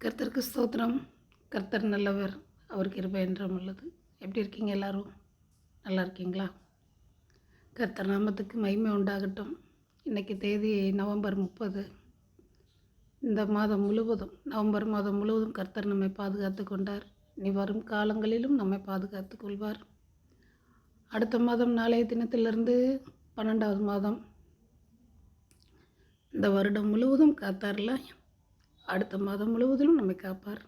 கர்த்தருக்கு ஸ்தோத்திரம். கர்த்தர் நல்லவர். அவர் கிருபை என்றும் உள்ளது. எப்படி இருக்கீங்க எல்லாரும்? நல்லா இருக்கீங்களா? கர்த்தர் நாமத்துக்கு மகிமை உண்டாகட்டும். இன்றைக்கி தேதி நவம்பர் 30. இந்த மாதம் முழுவதும் நவம்பர் மாதம் முழுவதும் கர்த்தர் நம்மை பாதுகாத்து கொண்டார். இனி வரும் காலங்களிலும் நம்மை பாதுகாத்து கொள்வார். அடுத்த மாதம் நாளைய தினத்திலிருந்து 12வது மாதம். இந்த வருடம் முழுவதும் காத்தார்ல, அடுத்த மாதம் முழுவதிலும் நம்மை காப்பார்.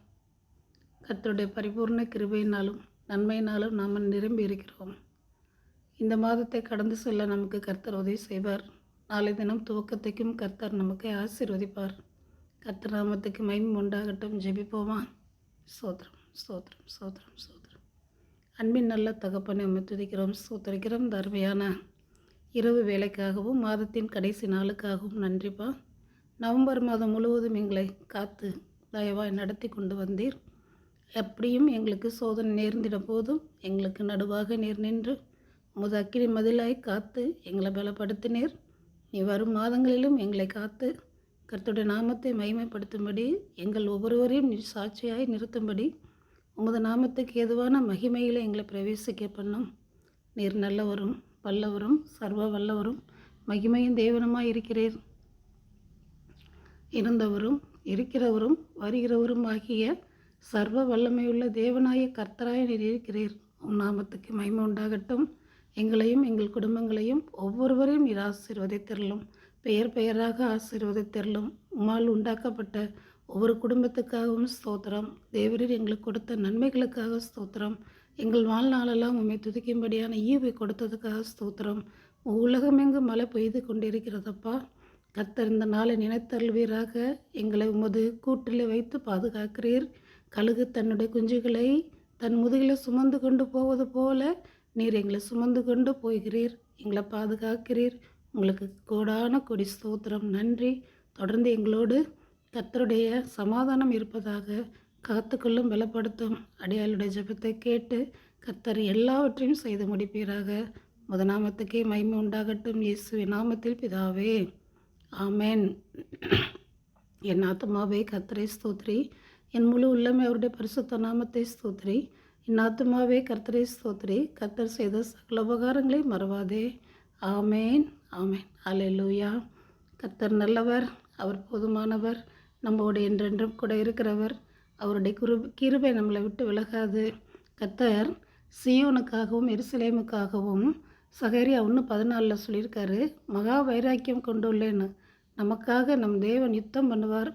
கர்த்தருடைய பரிபூர்ண கிருபையினாலும் நன்மையினாலும் நாம் நிரம்பி இருக்கிறோம். இந்த மாதத்தை கடந்து செல்ல நமக்கு கர்த்தர் உதவி செய்வார். நாளை தினம் துவக்கத்தைக்கும் கர்த்தர் நமக்கு ஆசீர்வதிப்பார். கர்த்தர் நாமத்துக்கு மகிமை உண்டாகட்டும். ஜெபிப்போமா? ஸ்தோத்திரம் ஸ்தோத்திரம் ஸ்தோத்திரம் ஸ்தோத்திரம். அன்பின் நல்ல தகப்பனை உம்மை துதிக்கிறோம், ஸ்தோத்திரிக்கிறோம். இந்த அருமையான இரவு வேலைக்காகவும் மாதத்தின் கடைசி நாளுக்காகவும் நன்றிப்பா. நவம்பர் மாதம் முழுவதும் எங்களை காத்து தயவாய் நடத்தி கொண்டு வந்தீர். எப்படியும் எங்களுக்கு சோதனை நேர்ந்திட போதும் எங்களுக்கு நடுவாக நீர் நின்று உமது அக்கினி மதிலாய் காத்து எங்களை பலப்படுத்தினீர். நீ வரும் மாதங்களிலும் எங்களை காத்து கர்த்தருடைய நாமத்தை மகிமைப்படுத்தும்படி எங்கள் ஒவ்வொருவரையும் நீர் சாட்சியாய் நிறுத்தும்படி உமது நாமத்துக்கு ஏதுவான மகிமையில் எங்களை பிரவேசிக்க பண்ணும். நீர் நல்லவரும் வல்லவரும் சர்வ வல்லவரும் மகிமையும் தேவனுமாய் இருக்கிறீர். இருந்தவரும் இருக்கிறவரும் வருகிறவரும் ஆகிய சர்வ வல்லமையுள்ள தேவனாய கர்த்தராய் நீர் இருக்கிறீர். உம் நாமத்துக்கு மகிமை உண்டாகட்டும். எங்களையும் எங்கள் குடும்பங்களையும் ஒவ்வொருவரையும் நீர் ஆசீர்வதித்தருளும். பெயர் பெயராக ஆசீர்வதித்தருளும். உம்மால் உண்டாக்கப்பட்ட ஒவ்வொரு குடும்பத்துக்காகவும் ஸ்தோத்திரம். தேவரீர் எங்களுக்கு கொடுத்த நன்மைகளுக்காக ஸ்தோத்திரம். எங்கள் வாழ்நாளெல்லாம் உம்மை துதிக்கும்படியான ஈவை கொடுத்ததுக்காக ஸ்தோத்திரம். உலகமெங்கும் மழை பெய்து கொண்டிருக்கிறதப்பா. கர்த்தர் இந்த நாளை நினைத்தருள்வீராக. எங்களை உமது கூட்டில் வைத்து பாதுகாக்கிறீர். கழுகு தன்னுடைய குஞ்சுகளை தன் முதுகில் சுமந்து கொண்டு போவது போல நீர் எங்களை சுமந்து கொண்டு போகிறீர். எங்களை பாதுகாக்கிறீர். உங்களுக்கு கோடான கொடி ஸ்தோத்திரம், நன்றி. தொடர்ந்து எங்களோடு கர்த்தருடைய சமாதானம் இருப்பதாக. காத்துக்கொள்ளும் பலப்படுத்தும் அடியாளுடைய ஜெபத்தை கேட்டு கர்த்தர் எல்லாவற்றையும் செய்து முடிப்பீராக. முத நாமத்துக்கே மகிமை உண்டாகட்டும். இயேசுவின் நாமத்தில் பிதாவே, ஆமென். என் ஆத்துமாவே கர்த்தரை ஸ்தோத்ரி. என் முழு உள்ளமே அவருடைய பரிசுத்த நாமத்தை ஸ்தோத்ரி. என் ஆத்துமாவே கர்த்தரை ஸ்தோத்ரி. கர்த்தர் செய்த சகல உபகாரங்களை மறவாதே. ஆமேன் ஆமேன். அல்லேலூயா. கர்த்தர் நல்லவர், அவர் போதுமானவர், நம்மோடு என்றென்றும் கூட இருக்கிறவர். அவருடைய கிருபை நம்மளை விட்டு விலகாது. கர்த்தர் சீயோனுக்காகவும் எருசலேமுக்காகவும் சகரியா 1:14 சொல்லியிருக்காரு, மகா வைராக்கியம் கொண்டுள்ளேன்னு. நமக்காக நம் தேவன் யுத்தம் பண்ணுவார்.